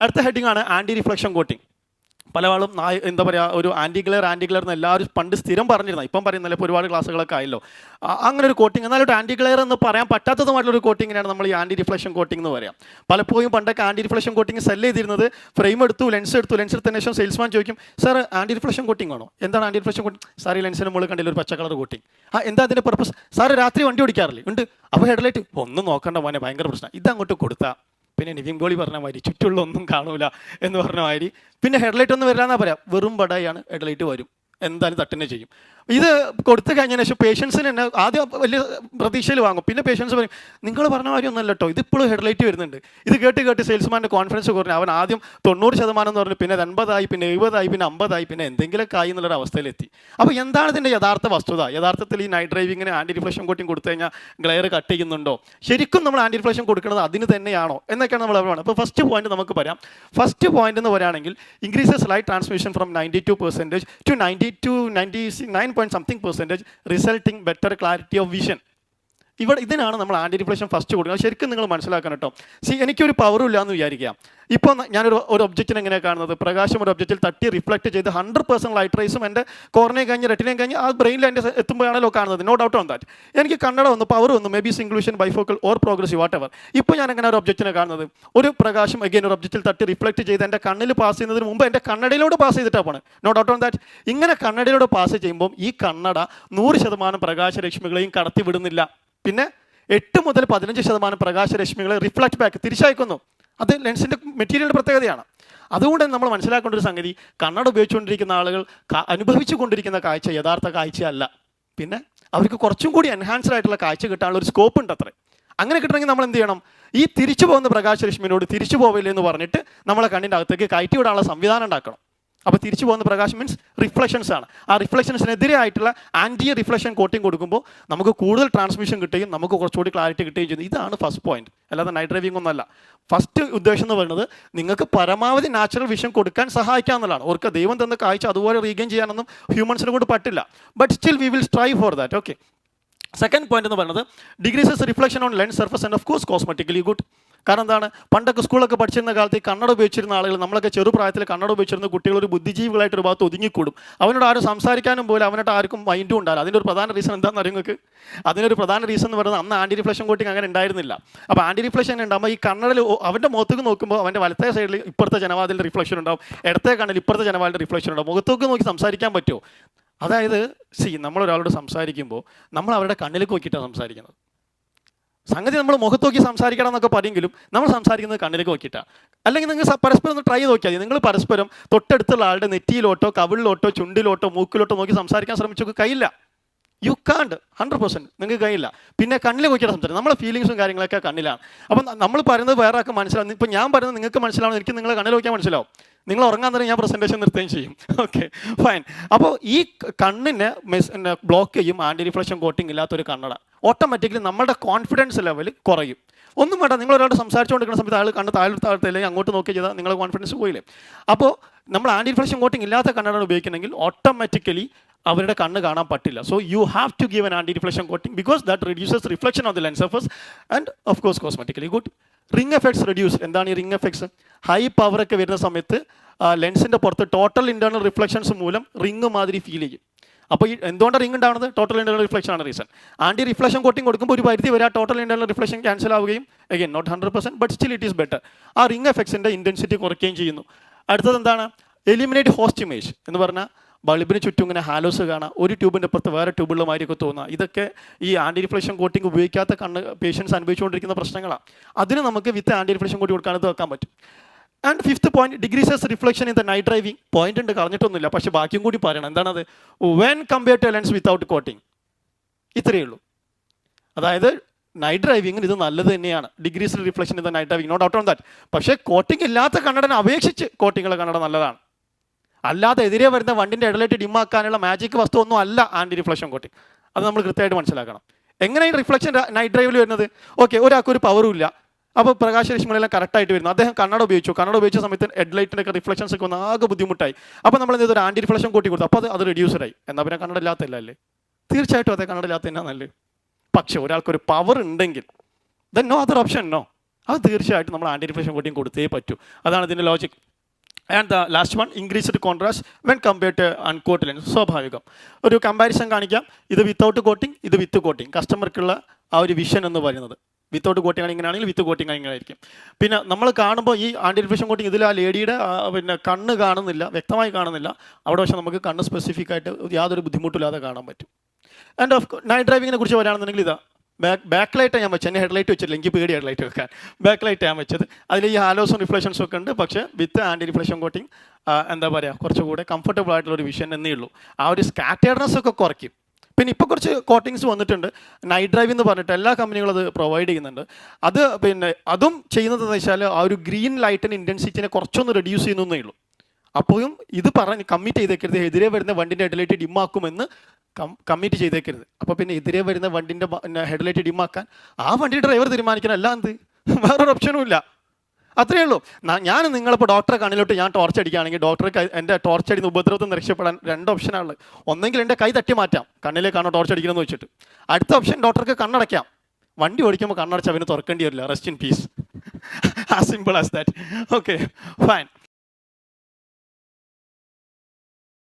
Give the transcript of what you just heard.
അടുത്ത ഹെഡിങ് ആണ് anti reflection coating. പല ആളും എന്താ പറയുക, ഒരു ആൻറ്റി ഗ്ലെയർ എന്ന് എല്ലാവരും പണ്ട് സ്ഥിരം പറഞ്ഞിരുന്നത്, ഇപ്പം പറയുന്നില്ല, ഇപ്പോൾ ഒരുപാട് ക്ലാസ്സുകളൊക്കെ ആയല്ലോ. അങ്ങനെ ഒരു കോട്ടിങ്, എന്നാലും ഒരു ആൻറ്റി ഗ്ലെയർ എന്ന് പറയാൻ പറ്റാത്തതുമായിട്ടുള്ള ഒരു കോട്ടിങ്ങിനാണ് നമ്മൾ ഈ ആൻറ്റി റിഫ്ലക്ഷൻ കോട്ടിംഗ് എന്ന് പറയാം. പലപ്പോഴും പണ്ടൊക്കെ ആൻറ്റി റിഫ്ലക്ഷൻ കോട്ടിങ് സെല് ചെയ്തിരുന്നത് ഫ്രെയിം എടുത്തു, ലെൻസ് എടുത്തതിന് ശേഷം സെയിൽസ്മാൻ ചോദിക്കും, സാർ ആൻറ്റി റിഫ്ലക്ഷൻ കോട്ടിംഗ് ആണോ? എന്താണ് ആൻറ്റി റിഫ്ലക്ഷൻ കോട്ടിംഗ്? സാർ ഈ ലെൻസിന് മുകളിൽ കണ്ടില്ല ഒരു പച്ച കളർ കോട്ടിംഗ്. എന്താ അതിൻ്റെ പർപ്പസ്? സാർ രാത്രി വണ്ടി ഓടിക്കാറില്ലേ? ഉണ്ട്. അപ്പോൾ ഹെഡ്ലൈറ്റ് ഒന്നും നോക്കണ്ട മോനെ, ഭയങ്കര പ്രശ്നം, ഇതങ്ങോട്ട് കൊടുത്താൽ പിന്നെ നിവിൻ പോളി പറഞ്ഞ മാതിരി ചുറ്റുള്ള ഒന്നും കാണൂല എന്ന് പറഞ്ഞ മാതിരി, പിന്നെ ഹെഡ്ലൈറ്റ് ഒന്നും വരില്ല എന്നാ പറയാം, വെറും പടായാണ്, ഹെഡ്ലൈറ്റ് വരും, എന്തായാലും തട്ടിനെ ചെയ്യും. ഇത് കൊടുത്തു കഴിഞ്ഞതിന് ശേഷം പേഷ്യൻസിന് തന്നെ ആദ്യം വലിയ പ്രതീക്ഷയിൽ വാങ്ങും, പിന്നെ പേഷ്യൻസ് പറയും നിങ്ങൾ പറഞ്ഞ കാര്യമൊന്നുമല്ല കേട്ടോ, ഇതിപ്പോഴും ഹെഡ്ലൈറ്റ് വരുന്നുണ്ട്. ഇത് കേട്ട് സെയിൽസ്മാൻ്റെ കോൺഫിഡൻസ് കുറഞ്ഞു, അവൻ ആദ്യം 90% എന്ന് പറഞ്ഞു, പിന്നെ 80 പിന്നെ 70 പിന്നെ 50 പിന്നെ എന്തെങ്കിലുമൊക്കെ ആയി എന്നുള്ളൊരു അവസ്ഥയിലെത്തി. അപ്പോൾ എന്താണ് ഇതിൻ്റെ യഥാർത്ഥ വസ്തുത? യഥാർത്ഥത്തിൽ ഈ നൈറ്റ് ഡ്രൈവിങ്ങിന് ആൻറ്റി റിഫ്ലക്ഷൻ കോട്ടിങ് കൊടുത്തു കഴിഞ്ഞാൽ ഗ്ലെയർ കട്ട് ചെയ്യുന്നുണ്ടോ? ശരിക്കും നമ്മൾ ആൻറ്റി റിഫ്ലക്ഷൻ കൊടുക്കുന്നത് അതിന് തന്നെയാണോ എന്നൊക്കെയാണ് നമ്മൾ പറയുന്നത്. അപ്പോൾ ഫസ്റ്റ് പോയിന്റ് നമുക്ക് പറയാം. ഫസ്റ്റ് പോയിന്റ് എന്ന് പറയുകയാണെങ്കിൽ increases light transmission from 92% to 99.something%, resulting better clarity of vision. ഇതിനാണ് നമ്മൾ ആൻറ്റി റിഫ്ലക്ഷൻ ഫസ്റ്റ് കൊടുക്കുന്നത്. ശരിക്കും നിങ്ങൾ മനസ്സിലാക്കണം കേട്ടോ. എനിക്കൊരു പവറും ഇല്ല എന്ന് വിചാരിക്കാം. ഇപ്പോൾ ഞാനൊരു ഒബ്ജക്റ്റിനെ എങ്ങനെയാണ് കാണുന്നത്? പ്രകാശം ഒരു ഒബ്ജക്റ്റിൽ തട്ടി റിഫ്ലക്ട് ചെയ്ത് 100% ലൈറ്റ് റൈസും എൻ്റെ കോർണയെ കഴിഞ്ഞ് റെറ്റിനയും കഴിഞ്ഞ് ആ ബ്രെയിനിൽ എൻ്റെ എത്തുമ്പോഴാണല്ലോ കാണുന്നത്. No doubt on that. എനിക്ക് കണ്ണട വന്നു, പവർ വന്നു, maybe single vision, bifocal or progressive, whatever. ഇപ്പോൾ ഞാൻ എങ്ങനെ ഒരു ഒബ്ജക്റ്റിനെ കാണുന്നത്? ഒരു പ്രകാശം അഗൈൻ ഒരു ഒബ്ജക്റ്റിൽ തട്ടി റിഫ്ലക്ട് ചെയ്ത് എൻ്റെ കണ്ണിൽ പാസ് ചെയ്യുന്നതിന് മുമ്പ് എൻ്റെ കണ്ണടയിലൂടെ പാസ് ചെയ്തിട്ടാണ് പോണ്. No doubt on that. ഇങ്ങനെ കണ്ണടയിലൂടെ പാസ് ചെയ്യുമ്പോൾ ഈ കണ്ണട 100% പ്രകാശരശ്മികളെയും കടത്തി വിടുന്നില്ല. പിന്നെ 8 മുതൽ 15% പ്രകാശരശ്മികളെ റിഫ്ലക്ട് ബാക്ക് തിരിച്ചയക്കുന്നു. അത് ലെൻസിൻ്റെ മെറ്റീരിയലിൻ്റെ പ്രത്യേകതയാണ്. അതുകൊണ്ട് നമ്മൾ മനസ്സിലാക്കേണ്ട ഒരു സംഗതി, കണ്ണട ഉപയോഗിച്ചുകൊണ്ടിരിക്കുന്ന ആളുകൾ അനുഭവിച്ചു കൊണ്ടിരിക്കുന്ന കാഴ്ച യഥാർത്ഥ കാഴ്ചയല്ല. പിന്നെ അവർക്ക് കുറച്ചും കൂടി എൻഹാൻസ്ഡ് ആയിട്ടുള്ള കാഴ്ച കിട്ടാനുള്ള ഒരു സ്കോപ്പ് ഉണ്ട് അത്രേ. അങ്ങനെ കിട്ടണമെങ്കിൽ നമ്മൾ എന്ത് ചെയ്യണം? ഈ തിരിച്ചു പോകുന്ന പ്രകാശരശ്മിനോട് തിരിച്ചു പോവില്ല എന്ന് പറഞ്ഞിട്ട് നമ്മളെ കണ്ണിൻ്റെ അകത്തേക്ക് കയറ്റി വിടാനുള്ള സംവിധാനം ഉണ്ടാക്കണം. അപ്പോൾ തിരിച്ചു പോകുന്ന പ്രകാശം മീൻസ് റിഫ്ലക്ഷൻസ് ആണ്. ആ റിഫ്ലക്ഷൻസിനെതിരെ ആയിട്ടുള്ള ആൻറ്റി റിഫ്ലക്ഷൻ കോട്ടിങ് കൊടുക്കുമ്പോൾ നമുക്ക് കൂടുതൽ ട്രാൻസ്മിഷൻ കിട്ടുകയും നമുക്ക് കുറച്ചുകൂടി ക്ലാരിറ്റി കിട്ടുകയും ചെയ്യുന്നു. ഇതാണ് ഫസ്റ്റ് പോയിന്റ്. അല്ലാതെ നൈറ്റ് ഡ്രൈവിംഗ് ഒന്നല്ല. ഫസ്റ്റ് ഉദ്ദേശം എന്ന് പറയുന്നത് നിങ്ങൾക്ക് പരമാവധി നാച്ചുറൽ വിഷൻ കൊടുക്കാൻ സഹായിക്കുക എന്നുള്ളതാണ്. ഓർക്ക് ദൈവം തന്ന കാഴ്ച അതുപോലെ റീഗെയിൻ ചെയ്യാനൊന്നും ഹ്യൂമൻസിനെ കൊണ്ട് പറ്റില്ല. But still we will strive for that. Okay. Second point എന്ന് പറയുന്നത് decreases reflection on lens surface and of course cosmetically good. കാരണം എന്താണ്? പണ്ടൊക്കെ സ്കൂളൊക്കെ പഠിച്ചിരുന്ന കാലത്ത് ഈ കണ്ണട ഉപയോഗിച്ചിരുന്ന ആളുകൾ, നമ്മളൊക്കെ ചെറുപ്രായത്തിൽ കണ്ണട ഉപയോഗിച്ചിരുന്ന കുട്ടികൾ ഒരു ബുദ്ധിജീവികളായിട്ട് ഒരു ഭാഗത്ത് ഒതുങ്ങിക്കൂടും. അവനോട് ആരും സംസാരിക്കാനും പോലും അവനായിട്ട് ആർക്കും മൈൻഡും ഉണ്ടാവില്ല. അതിൻ്റെ ഒരു പ്രധാന റീസൺ എന്താണെന്ന് അറിയാം നിങ്ങൾക്ക്? അതിനൊരു പ്രധാന റീസൺ എന്ന് പറയുന്നത് അന്ന് ആൻറ്റി റിഫ്ലക്ഷൻ കോട്ടിങ് അങ്ങനെ ഉണ്ടായിരുന്നില്ല. അപ്പോൾ ആൻറ്റി റിഫ്ലക്ഷൻ ഉണ്ടാകുമ്പോൾ ഈ കണ്ണടയിൽ അവൻ്റെ മുഖത്തേക്ക് നോക്കുമ്പോൾ അവൻ്റെ വലത്തേ സൈഡിൽ ഇപ്പുറത്തെ ജനവാതിലിൻ്റെ റിഫ്ലക്ഷൻ ഉണ്ടാവും, ഇടത്തെ കണ്ണിൽ ഇപ്പുറത്തെ ജനവാതിലിൻ്റെ റിഫ്ലക്ഷൻ ഉണ്ടാവും. മുഖത്തേക്ക് നോക്കി സംസാരിക്കാൻ പറ്റുമോ? അതായത് നമ്മളൊരാളോട് സംസാരിക്കുമ്പോൾ നമ്മൾ അവരുടെ കണ്ണിലേക്ക് നോക്കിയിട്ടാണ് സംസാരിക്കുന്നത്. സംഗതി നമ്മൾ മുഖത്ത് നോക്കി സംസാരിക്കണം എന്നൊക്കെ പറയുമെങ്കിലും നമ്മൾ സംസാരിക്കുന്നത് കണ്ണിലേക്ക് നോക്കിയിട്ടാണ്. അല്ലെങ്കിൽ നിങ്ങൾ പരസ്പരം ഒന്ന് ട്രൈ നോക്കിയാൽ മതി. നിങ്ങൾ പരസ്പരം തൊട്ടടുത്തുള്ള ആളുടെ നെറ്റിയിലോട്ടോ കവിളിലോട്ടോ ചുണ്ടിലോട്ടോ മൂക്കിലോട്ടോ നോക്കി സംസാരിക്കാൻ ശ്രമിച്ചൊക്കെ കഴിയില്ല. യു കാണ്ട് 100% നിങ്ങൾക്ക് കഴിയില്ല. പിന്നെ കണ്ണിൽ നോക്കിയിട്ട് സംസാരിക്കും. നമ്മളെ ഫീലിങ്സും കാര്യങ്ങളൊക്കെ കണ്ണിലാണ്. അപ്പം നമ്മൾ പറയുന്നത് വേറെ ആൾക്ക് മനസ്സിലാവും. ഇപ്പം ഞാൻ പറയുന്നത് നിങ്ങൾക്ക് മനസ്സിലാവും, എനിക്ക് നിങ്ങളെ കണ്ണിൽ നോക്കിയാൽ മനസ്സിലാവും. നിങ്ങൾ ഉറങ്ങാൻ തന്നെ ഞാൻ പ്രസൻറ്റേഷൻ നിർത്തുകയും ചെയ്യും. Okay fine. അപ്പോൾ ഈ കണ്ണിനെ ബ്ലോക്ക് ചെയ്യും ആൻറ്റി റിഫ്ലക്ഷൻ കോട്ടിങ് ഇല്ലാത്തൊരു കണ്ണട. ഓട്ടോമാറ്റിക്കലി നമ്മുടെ കോൺഫിഡൻസ് ലെവൽ കുറയും. ഒന്നും വേണ്ട, നിങ്ങളൊരാളുടെ സംസാരിച്ചുകൊണ്ടിരിക്കുന്ന സമയത്ത് ആൾ കണ്ണ് താഴ്ത്താഴ്ത്തില്ലെങ്കിൽ അങ്ങോട്ട് നോക്കി ചെയ്താൽ നിങ്ങളുടെ കോൺഫിഡൻസ് പോയില്ലേ. അപ്പോൾ നമ്മൾ ആൻറ്റി റിഫ്ലക്ഷൻ കോട്ടിങ് ഇല്ലാത്ത കണ്ണട ഉപയോഗിക്കണമെങ്കിൽ ഓട്ടോമാറ്റിക്കലി അവരുടെ കണ്ണ് കാണാൻ പറ്റില്ല. So you have to give an anti reflection coating because that reduces reflection of the lens surface and of course cosmetically good. Ring effects reduce. എന്താണ് ഈ റിംഗ് എഫക്ട്സ്? ഹൈ പവറൊക്കെ വരുന്ന സമയത്ത് ലെൻസിൻ്റെ പുറത്ത് ടോട്ടൽ ഇൻറ്റേർണൽ റിഫ്ലക്ഷൻസ് മൂലം ring മാതിരി feel ചെയ്യും. അപ്പോൾ ഈ എന്തുകൊണ്ടാണ് റിംഗ് ഉണ്ടാകുന്നത്? ടോട്ടൽ ഇൻറ്റേർണൽ റിഫ്ലക്ഷൻ ആണ് റീസൺ. ആൻറ്റി റിഫ്ലക്ഷൻ കോട്ടിംഗ് കൊടുക്കുമ്പോൾ ഒരു പരിധി വരെ ടോട്ടൽ ഇൻറ്റേർണൽ റിഫ്ലക്ഷൻ ക്യാൻസൽ ആവുകയും, again not 100% but still it is better. ആ റിംഗ് എഫക്ട്സിൻ്റെ ഇൻറ്റൻസിറ്റി കുറയ്ക്കുകയും ചെയ്യുന്നു. അടുത്തത് എന്താണ്? എലിമിനേറ്റ് ഹോസ്റ്റ് ഇമേജ് എന്ന് പറഞ്ഞാൽ ബൾബിന് ചുറ്റും ഇങ്ങനെ ഹാലോസ് കാണാം, ഒരു ട്യൂബിൻ്റെ അപ്പുറത്ത് വേറെ ട്യൂബുള്ള മാതിരിയൊക്കെ തോന്നുക. ഇതൊക്കെ ഈ ആൻറ്റി റിഫ്ലക്ഷൻ കോട്ടിംഗ് ഉപയോഗിക്കാത്ത കണ്ണ് പേഷ്യൻസ് അനുഭവിച്ചുകൊണ്ടിരിക്കുന്ന പ്രശ്നങ്ങളാണ്. അതിന് നമുക്ക് വിത്ത് ആൻറ്റി റിഫ്ലക്ഷൻ കോട്ടിംഗ് കൊടുക്കാനത് വെക്കാൻ പറ്റും. And fifth point, decreases reflection in the night driving. Point ഉണ്ട്, കളഞ്ഞിട്ടൊന്നുമില്ല, പക്ഷേ ബാക്കിയും കൂടി പറയണം. എന്താണത്? When compare to lens without coating. ഇത്രയേ ഉള്ളൂ. അതായത് നൈറ്റ് ഡ്രൈവിങ്ങിന് ഇത് നല്ലത് തന്നെയാണ്. Decreased reflection in the night driving, no doubt on that. പക്ഷേ കോട്ടിംഗ് ഇല്ലാത്ത കണ്ണടനെ അപേക്ഷിച്ച് കോട്ടിങ്ങുള്ള കണ്ണട നല്ലതാണ്. അല്ലാതെ എതിരെ വരുന്ന വണ്ടിൻ്റെ ഇടലേറ്റ് ഡിമ്മാക്കാനുള്ള മാജിക് വസ്തു ഒന്നും അല്ല ആൻറ്റി റിഫ്ലക്ഷൻ കോട്ടിംഗ്. അത് നമ്മൾ കൃത്യമായിട്ട് മനസ്സിലാക്കണം. എങ്ങനെയാണ് റിഫ്ലക്ഷൻ നൈറ്റ് ഡ്രൈവിൽ വരുന്നത്? ഓക്കെ, ഒരാൾക്കൊരു പവറും ഇല്ല, അപ്പോൾ പ്രകാശരശ്മികളെല്ലാം കറക്റ്റായിട്ട് വരുന്നു. അദ്ദേഹം കണ്ണട ഉപയോഗിച്ച സമയത്ത് ഹെഡ്ലൈറ്റിൻ്റെ ഒക്കെ റിഫ്ലക്ഷൻസ് ഒക്കെ ഒന്ന് ആകെ ബുദ്ധിമുട്ടായി. അപ്പോൾ നമ്മൾ എന്ത് ചെയ്തു? ഒരു ആൻറ്റി റിഫ്ലക്ഷൻ കോട്ടി കൊടുത്തു. അപ്പോൾ അത് റെഡ്യൂസറായി. എന്നാൽ പിന്നെ കണ്ണട ഇല്ലാത്തല്ല അല്ലേ? തീർച്ചയായിട്ടും അതെ, കണ്ണട ഇല്ലാത്ത തന്നെ നല്ലത്. പക്ഷേ ഒരാൾക്കൊരു പവർ ഉണ്ടെങ്കിൽ then no other option, no. അത് തീർച്ചയായിട്ടും നമ്മൾ ആൻറ്റി റിഫ്ലക്ഷൻ കോട്ടിങ് കൊടുത്തേ പറ്റൂ. അതാണ് ഇതിൻ്റെ logic. And the last one, increased contrast when compared to uncoated lens. സ്വാഭാവികം ഒരു കമ്പാരിസൺ കാണിക്കാം. ഇത് വിത്തൗട്ട് കോട്ടിങ്, ഇത് വിത്ത് കോട്ടിങ്. കസ്റ്റമർക്കുള്ള ആ ഒരു വിഷൻ എന്ന് പറയുന്നത് വിത്തൗട്ട് കോട്ടിങ് ആണ് ഇങ്ങനെയാണെങ്കിൽ, വിത്ത് കോട്ടിങ് ഇങ്ങനെയായിരിക്കും. പിന്നെ നമ്മൾ കാണുമ്പോൾ ഈ ആൻറ്റി റിഫ്ലക്ഷൻ കോട്ടിങ് ഇതിൽ ആ ലേഡിയുടെ പിന്നെ കണ്ണ് കാണുന്നില്ല, വ്യക്തമായി കാണുന്നില്ല. അവിടെ പക്ഷേ നമുക്ക് കണ്ണ് സ്പെസിഫിക് ആയിട്ട് യാതൊരു ബുദ്ധിമുട്ടില്ലാതെ കാണാൻ പറ്റും. ആൻഡ് ഓഫ് നൈറ്റ് ഡ്രൈവിങ്ങിനെ കുറിച്ച് പറയുകയാണെന്നുണ്ടെങ്കിൽ ഇതാ ബാക്ക് ലൈറ്റ് ഞാൻ വെച്ചത്. എന്നെ ഹെഡ്ലൈറ്റ് വെച്ചിട്ടില്ല, എനിക്ക് പേടി ഹെഡ്ലൈറ്റ് വെക്കാൻ. ബാക്ക് ലൈറ്റ് ഞാൻ വെച്ചത്. അതിൽ ഈ ഹാലോസും റിഫ്ലക്ഷൻസും ഒക്കെ ഉണ്ട്. പക്ഷേ വിത്ത് ആൻറ്റി റിഫ്ലക്ഷൻ കോട്ടിങ് എന്താ പറയുക, കുറച്ചുകൂടെ കംഫർട്ടബിൾ ആയിട്ടുള്ള ഒരു വിഷൻ എന്നേ ഉള്ളൂ. ആ ഒരു സ്കാറ്റേർനെസ് ഒക്കെ കുറയ്ക്കും. പിന്നെ ഇപ്പോൾ കുറച്ച് കോട്ടിങ്സ് വന്നിട്ടുണ്ട്, നൈറ്റ് ഡ്രൈവ് എന്ന് പറഞ്ഞിട്ട് എല്ലാ കമ്പനികളും അത് പ്രൊവൈഡ് ചെയ്യുന്നുണ്ട്. അത് പിന്നെ അതും ചെയ്യുന്നത് എന്ന് വെച്ചാൽ ആ ഒരു ഗ്രീൻ ലൈറ്റിൻ്റെ ഇൻറ്റൻസിറ്റിനെ കുറച്ചൊന്ന് റെഡ്യൂസ് ചെയ്യുന്നേ ഉള്ളൂ. അപ്പോഴും ഇത് പറഞ്ഞ് കമ്മിറ്റ് ചെയ്തേക്കരുത്, എതിരെ വരുന്ന വണ്ടിൻ്റെ ഹെഡ്ലൈറ്റ് ഡിമ്മാക്കുമെന്ന് കമ്മിറ്റ് ചെയ്തേക്കരുത്. അപ്പോൾ പിന്നെ എതിരെ വരുന്ന വണ്ടിൻ്റെ ഹെഡ്ലൈറ്റ് ഡിമ്മാക്കാൻ ആ വണ്ടിയുടെ ഡ്രൈവർ തീരുമാനിക്കണം, അല്ല എന്ത്, വേറൊരു ഓപ്ഷനും ഇല്ല. അത്രയേ ഉള്ളൂ. ഞാൻ നിങ്ങളിപ്പോൾ ഡോക്ടറെ കണ്ണിലോട്ട് ഞാൻ ടോർച്ച് അടിക്കുകയാണെങ്കിൽ ഡോക്ടർക്ക് എൻ്റെ ടോർച്ച് അടിക്കുന്ന ഉപദ്രവത്തിൽ നിന്ന് രക്ഷപ്പെടാൻ 2 ഓപ്ഷനാണുള്ളത്. ഒന്നെങ്കിൽ എൻ്റെ കൈ തട്ടി മാറ്റാം, കണ്ണിലേക്കാണോ ടോർച്ച് അടിക്കണമെന്ന് വെച്ചിട്ട്. അടുത്ത ഓപ്ഷൻ ഡോക്ടർക്ക് കണ്ണടയ്ക്കാം. വണ്ടി ഓടിക്കുമ്പോൾ കണ്ണടച്ച് അവന് തുറക്കേണ്ടി വരില്ല. Rest in peace. As simple as that. Okay, fine.